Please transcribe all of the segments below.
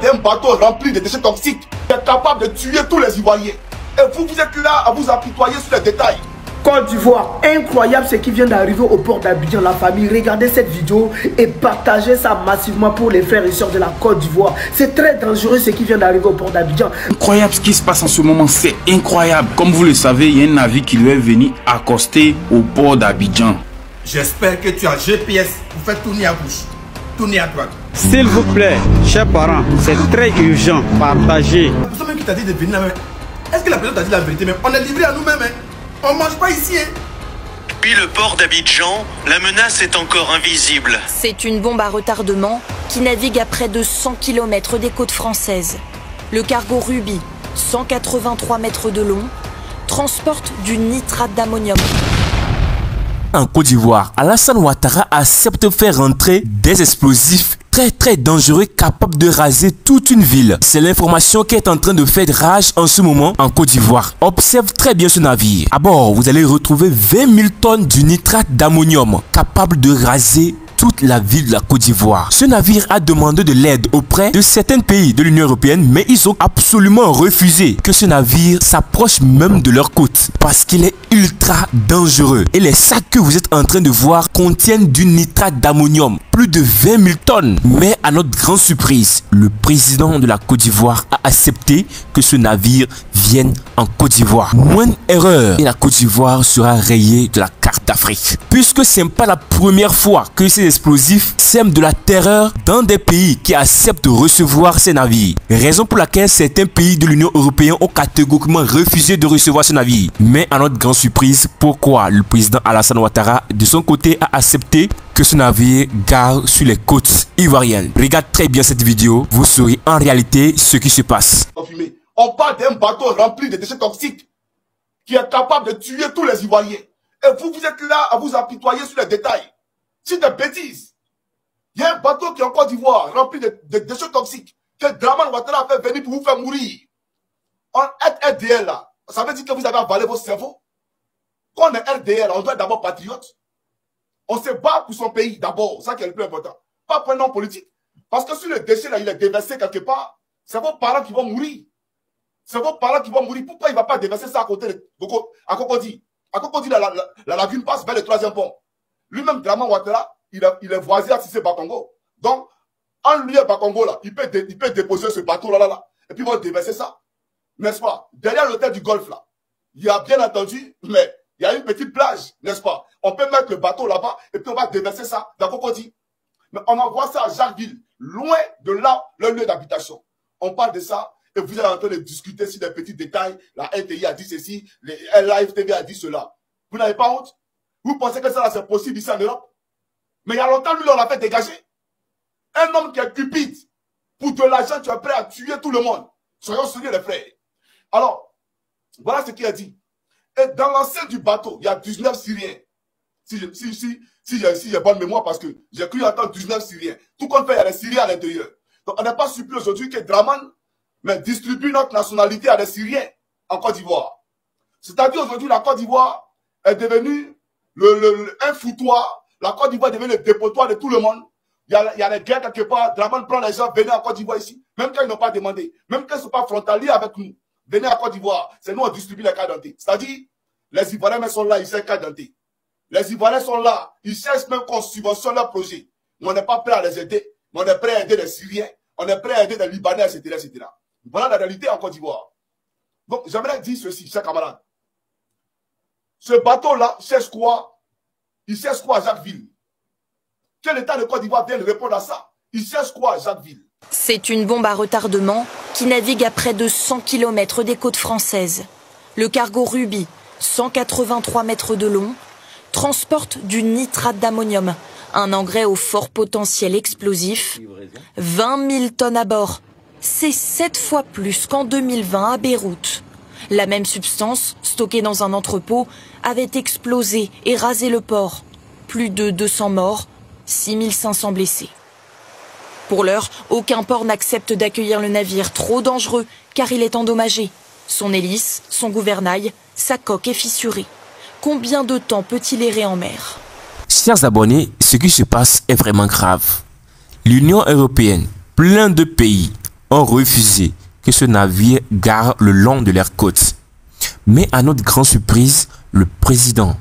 d'un bateau rempli de déchets toxiques qui est capable de tuer tous les Ivoiriens. Et vous êtes là à vous apitoyer sur les détails. Côte d'Ivoire, incroyable ce qui vient d'arriver au port d'Abidjan. La famille, regardez cette vidéo et partagez ça massivement pour les frères et sœurs de la Côte d'Ivoire. C'est très dangereux ce qui vient d'arriver au port d'Abidjan. Incroyable ce qui se passe en ce moment, c'est incroyable. Comme vous le savez, il y a un navire qui devait venir accoster au port d'Abidjan. J'espère que tu as GPS pour faire tourner à gauche, tourner à droite. S'il vous plaît, chers parents, c'est très urgent, partagez. La personne même qui t'a dit de venir là, est-ce que la personne t'a dit la vérité même? On est livré à nous-mêmes, hein? On mange pas ici, hein? Depuis le port d'Abidjan, la menace est encore invisible. C'est une bombe à retardement qui navigue à près de 100 km des côtes françaises. Le cargo Ruby, 183 mètres de long, transporte du nitrate d'ammonium. En Côte d'Ivoire, Alassane Ouattara accepte de faire rentrer des explosifs très dangereux capables de raser toute une ville. C'est l'information qui est en train de faire rage en ce moment en Côte d'Ivoire. Observe très bien ce navire. À bord, vous allez retrouver 20 000 tonnes du nitrate d'ammonium capable de raser toute la ville de la Côte d'Ivoire. Ce navire a demandé de l'aide auprès de certains pays de l'Union européenne, mais ils ont absolument refusé que ce navire s'approche même de leur côte parce qu'il est ultra dangereux. Et les sacs que vous êtes en train de voir contiennent du nitrate d'ammonium, plus de 20 000 tonnes. Mais à notre grande surprise, le président de la Côte d'Ivoire a accepté que ce navire vienne en Côte d'Ivoire. Moindre erreur et la Côte d'Ivoire sera rayée de la carte d'Afrique. Puisque ce n'est pas la première fois que ces explosifs sèment de la terreur dans des pays qui acceptent de recevoir ces navires. Raison pour laquelle certains pays de l'Union européenne ont catégoriquement refusé de recevoir ce navire. Mais à notre grande surprise, pourquoi le président Alassane Ouattara de son côté a accepté que ce navire gare sur les côtes ivoiriennes? Regarde très bien cette vidéo, vous saurez en réalité ce qui se passe. On parle d'un bateau rempli de déchets toxiques qui est capable de tuer tous les Ivoiriens. Et vous êtes là à vous apitoyer sur les détails. C'est des bêtises. Il y a un bateau qui est en Côte d'Ivoire rempli de déchets toxiques que Dramane Ouattara a fait venir pour vous faire mourir. On est RDL là. Ça veut dire que vous avez avalé vos cerveaux. Quand on est RDL, on doit être d'abord patriote. On se bat pour son pays d'abord. Ça qui est le plus important. Pas pour un nom politique. Parce que si le déchet là, il est déversé quelque part, c'est vos parents qui vont mourir. C'est vos parents qui vont mourir. Pourquoi il ne va pas déverser ça à côté de Cocody? À Cocody, la lagune passe vers le 3e pont. Lui-même, Dramane Ouattara, il est voisin à Cissé Bakongo. Donc, en lui à Bakongo, là, il peut déposer ce bateau là, et puis il va déverser ça. N'est-ce pas? Derrière l'hôtel du Golfe, là, il y a bien entendu, mais il y a une petite plage, n'est-ce pas? On peut mettre le bateau là-bas, et puis on va déverser ça dans Cocody. Mais on envoie ça à Jacquesville, loin de là, leur lieu d'habitation. On parle de ça, et vous êtes en train de discuter sur des petits détails. La RTI a dit ceci, Live TV a dit cela. Vous n'avez pas honte? Vous pensez que ça c'est possible ici en Europe? Mais il y a longtemps, lui, on l'a fait dégager. Un homme qui est cupide, pour de l'argent, tu es prêt à tuer tout le monde. Soyons sérieux, les frères. Alors, voilà ce qu'il a dit. Et dans l'enceinte du bateau, il y a 19 Syriens. Si j'ai bonne mémoire, parce que j'ai cru entendre 19 Syriens. Tout compte fait, il y a des Syriens à l'intérieur. Donc, on n'est pas surpris aujourd'hui que Dramane distribue notre nationalité à des Syriens en Côte d'Ivoire. C'est-à-dire aujourd'hui, la Côte d'Ivoire est devenue un foutoir. La Côte d'Ivoire est devenue le dépotoir de tout le monde. Il y a des guerres quelque part. Dramane prend les gens, venez en Côte d'Ivoire ici. Même quand ils n'ont pas demandé. Même quand ils ne sont pas frontaliers avec nous. Venez en Côte d'Ivoire. C'est nous, on distribue les cartes d'identité. C'est-à-dire, les Ivoiriens sont là, ils cherchent cartes d'identité. Les Ivoiriens sont là, ils cherchent même qu'on subventionne leur projet. Mais on n'est pas prêt à les aider. Mais on est prêt à aider les Syriens. On est prêt à aider les Libanais, etc. Voilà la réalité en Côte d'Ivoire. Donc, j'aimerais dire ceci, chers camarades. Ce bateau-là cherche quoi? Il cherche quoi à Jacquesville? Quel État de Côte d'Ivoire vient de répondre à ça? Il cherche quoi à Jacquesville? C'est une bombe à retardement qui navigue à près de 100 km des côtes françaises. Le cargo Ruby, 183 mètres de long, transporte du nitrate d'ammonium, un engrais au fort potentiel explosif. 20 000 tonnes à bord. C'est 7 fois plus qu'en 2020 à Beyrouth. La même substance, stockée dans un entrepôt, avait explosé et rasé le port. Plus de 200 morts, 6 500 blessés. Pour l'heure, aucun port n'accepte d'accueillir le navire, trop dangereux, car il est endommagé. Son hélice, son gouvernail, sa coque est fissurée. Combien de temps peut-il errer en mer? Chers abonnés, ce qui se passe est vraiment grave. L'Union européenne, plein de pays, ont refusé que ce navire gare le long de leurs côtes. Mais à notre grande surprise, le président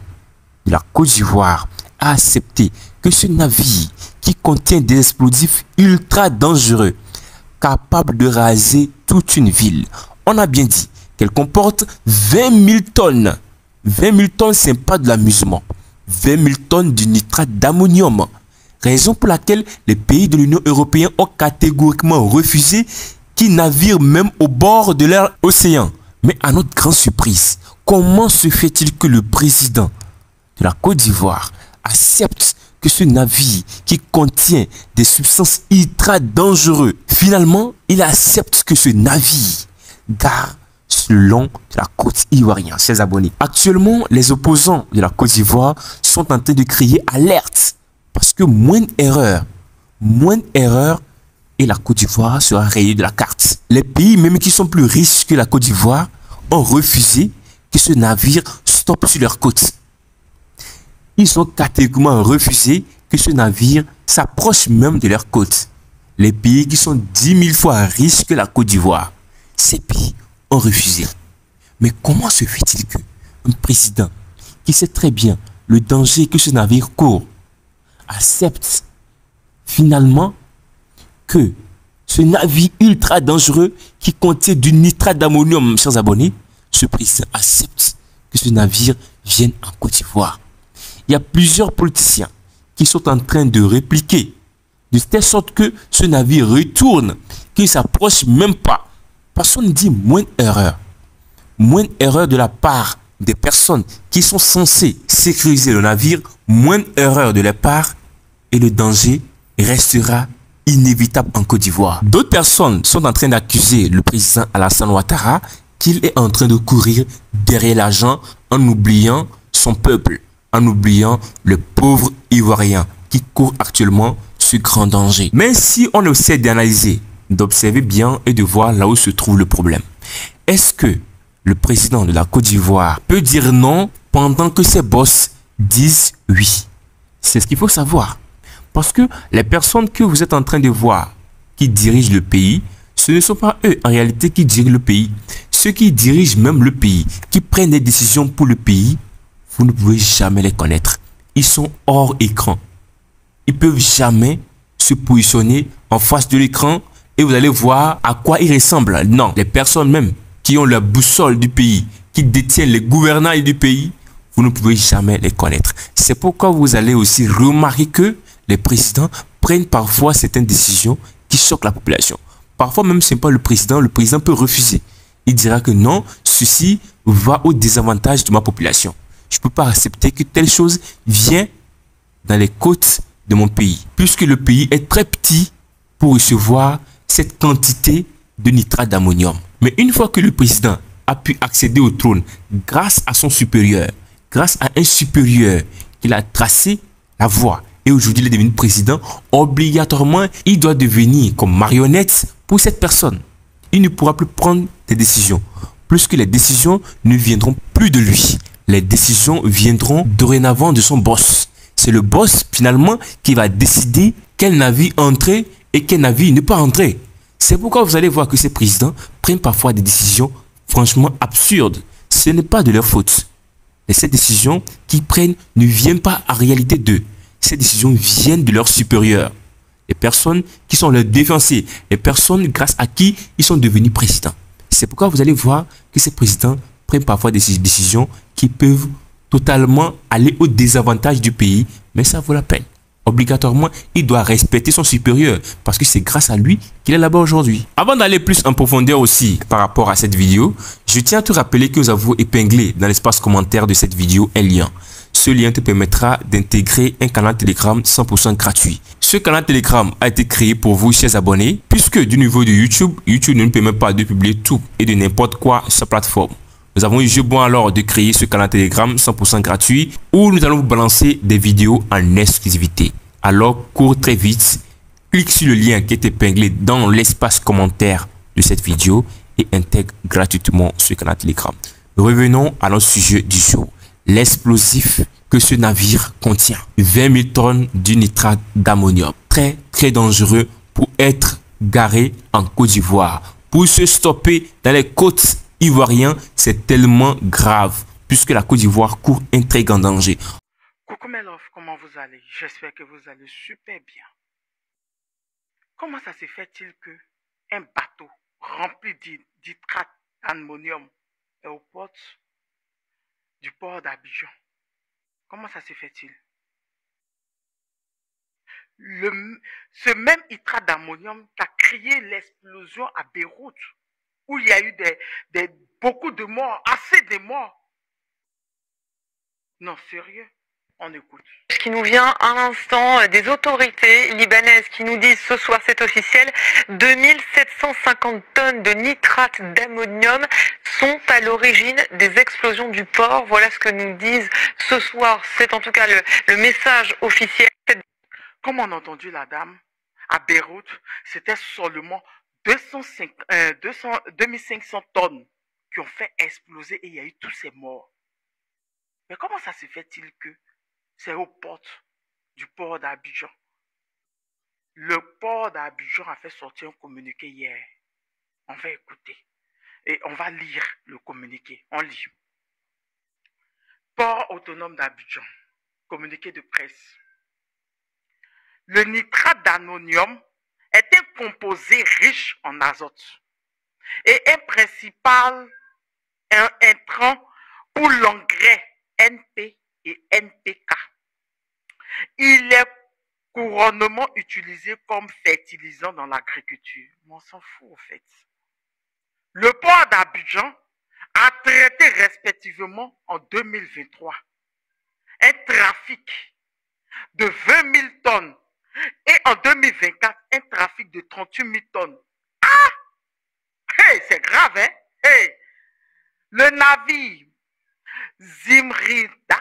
de la Côte d'Ivoire a accepté que ce navire qui contient des explosifs ultra dangereux, capables de raser toute une ville. On a bien dit qu'elle comporte 20 000 tonnes. 20 000 tonnes, ce n'est pas de l'amusement. 20 000 tonnes de nitrate d'ammonium. Raison pour laquelle les pays de l'Union européenne ont catégoriquement refusé qu'ils naviguent même au bord de leur océan. Mais à notre grande surprise, comment se fait-il que le président de la Côte d'Ivoire accepte que ce navire qui contient des substances ultra dangereuses, finalement, il accepte que ce navire gare le long de la côte ivoirienne, chers abonnés. Actuellement, les opposants de la Côte d'Ivoire sont en train de crier alerte parce que moindre erreur et la Côte d'Ivoire sera rayée de la carte. Les pays même qui sont plus riches que la Côte d'Ivoire ont refusé que ce navire stoppe sur leur côte. Ils ont catégoriquement refusé que ce navire s'approche même de leur côte. Les pays qui sont 10 000 fois riches que la Côte d'Ivoire, ces pays ont refusé. Mais comment se fait-il que un président qui sait très bien le danger que ce navire court accepte finalement que ce navire ultra dangereux qui contient du nitrate d'ammonium, chers abonnés, ce président accepte que ce navire vienne en Côte d'Ivoire? Il y a plusieurs politiciens qui sont en train de répliquer de telle sorte que ce navire retourne, qu'il ne s'approche même pas. Parce qu'on dit moins d'erreur de la part des personnes qui sont censées sécuriser le navire, moins d'erreur de leur part et le danger restera inévitable en Côte d'Ivoire. D'autres personnes sont en train d'accuser le président Alassane Ouattara qu'il est en train de courir derrière l'argent en oubliant son peuple, en oubliant le pauvre Ivoirien qui court actuellement ce grand danger. Mais si on essaie d'analyser, d'observer bien et de voir là où se trouve le problème. Est-ce que le président de la Côte d'Ivoire peut dire non pendant que ses boss disent oui? C'est ce qu'il faut savoir. Parce que les personnes que vous êtes en train de voir qui dirigent le pays, ce ne sont pas eux en réalité qui dirigent le pays. Ceux qui dirigent même le pays, qui prennent des décisions pour le pays, vous ne pouvez jamais les connaître. Ils sont hors écran. Ils ne peuvent jamais se positionner en face de l'écran et vous allez voir à quoi ils ressemblent. Non, les personnes même qui ont la boussole du pays, qui détiennent les gouvernails du pays, vous ne pouvez jamais les connaître. C'est pourquoi vous allez aussi remarquer que les présidents prennent parfois certaines décisions qui choquent la population. Parfois même, ce n'est pas le président peut refuser. Il dira que non, ceci va au désavantage de ma population. Je ne peux pas accepter que telle chose vienne dans les côtes de mon pays, puisque le pays est très petit pour recevoir cette quantité de nitrate d'ammonium. Mais une fois que le président a pu accéder au trône grâce à son supérieur, grâce à un supérieur qu'il a tracé la voie, et aujourd'hui il est devenu président, obligatoirement il doit devenir comme marionnette pour cette personne. Il ne pourra plus prendre des décisions, puisque les décisions ne viendront plus de lui. Les décisions viendront dorénavant de son boss. C'est le boss finalement qui va décider quel navire entrer et quel navire ne pas entrer. C'est pourquoi vous allez voir que ces présidents prennent parfois des décisions franchement absurdes. Ce n'est pas de leur faute. Et ces décisions qu'ils prennent ne viennent pas en réalité d'eux. Ces décisions viennent de leurs supérieurs. Les personnes qui sont leurs défenseurs. Les personnes grâce à qui ils sont devenus présidents. C'est pourquoi vous allez voir que ces présidents prennent parfois des décisions qui peuvent totalement aller au désavantage du pays. Mais ça vaut la peine. Obligatoirement, il doit respecter son supérieur parce que c'est grâce à lui qu'il est là-bas aujourd'hui. Avant d'aller plus en profondeur aussi par rapport à cette vidéo, je tiens à te rappeler que nous avons épinglé dans l'espace commentaire de cette vidéo un lien. Ce lien te permettra d'intégrer un canal Telegram 100% gratuit. Ce canal Telegram a été créé pour vous, chers abonnés, puisque du niveau de YouTube, YouTube ne nous permet pas de publier tout et de n'importe quoi sur sa plateforme. Nous avons jugé bon alors de créer ce canal Telegram 100% gratuit où nous allons vous balancer des vidéos en exclusivité. Alors, cours très vite, clique sur le lien qui est épinglé dans l'espace commentaire de cette vidéo et intègre gratuitement ce canal Telegram. Revenons à notre sujet du jour. L'explosif que ce navire contient. 20 000 tonnes de nitrate d'ammonium. Très dangereux pour être garé en Côte d'Ivoire. Pour se stopper dans les côtes ivoiriennes, c'est tellement grave puisque la Côte d'Ivoire court un très grand danger. Coucou mes love, comment vous allez? J'espère que vous allez super bien. Comment ça se fait-il que un bateau rempli d'hydrate d'ammonium est aux portes du port d'Abidjan? Comment ça se fait-il? Ce même hydrate d'ammonium qui a créé l'explosion à Beyrouth, où il y a eu beaucoup de morts, assez de morts. Non, sérieux? On écoute. Ce qui nous vient à l'instant des autorités libanaises qui nous disent ce soir, c'est officiel, 2750 tonnes de nitrate d'ammonium sont à l'origine des explosions du port. Voilà ce que nous disent ce soir. C'est en tout cas le message officiel. Comme on a entendu la dame, à Beyrouth, c'était seulement 2500 tonnes qui ont fait exploser et il y a eu tous ces morts. Mais comment ça se fait-il que c'est aux portes du port d'Abidjan? Le port d'Abidjan a fait sortir un communiqué hier. On va écouter et on va lire le communiqué. On lit. Port autonome d'Abidjan. Communiqué de presse. Le nitrate d'ammonium est un composé riche en azote et un principal intrant pour l'engrais NP et NPK. Il est couronnement utilisé comme fertilisant dans l'agriculture. Mais on s'en fout, en fait. Le port d'Abidjan a traité respectivement en 2023 un trafic de 20 000 tonnes et en 2024 un trafic de 38 000 tonnes. Ah! Hey, c'est grave, hein? Hey! Le navire Zimrida,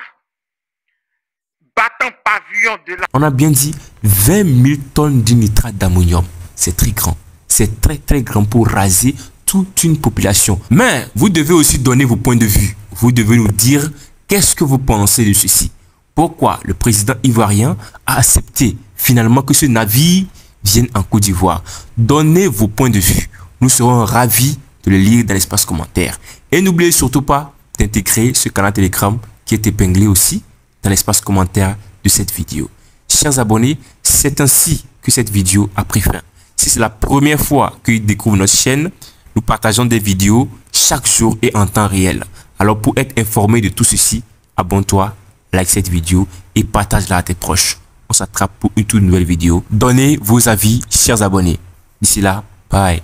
battant pavillon de la... On a bien dit 20 000 tonnes de nitrate d'ammonium. C'est très grand. C'est très très grand pour raser toute une population. Mais vous devez aussi donner vos points de vue. Vous devez nous dire qu'est-ce que vous pensez de ceci. Pourquoi le président ivoirien a accepté finalement que ce navire vienne en Côte d'Ivoire? Donnez vos points de vue. Nous serons ravis de le lire dans l'espace commentaire. Et n'oubliez surtout pas d'intégrer ce canal Telegram qui est épinglé aussi dans l'espace commentaire de cette vidéo. Chers abonnés, c'est ainsi que cette vidéo a pris fin. Si c'est la première fois que vous découvrez notre chaîne, nous partageons des vidéos chaque jour et en temps réel. Alors pour être informé de tout ceci, abonne-toi, like cette vidéo et partage-la à tes proches. On s'attrape pour une toute nouvelle vidéo. Donnez vos avis, chers abonnés. D'ici là, bye.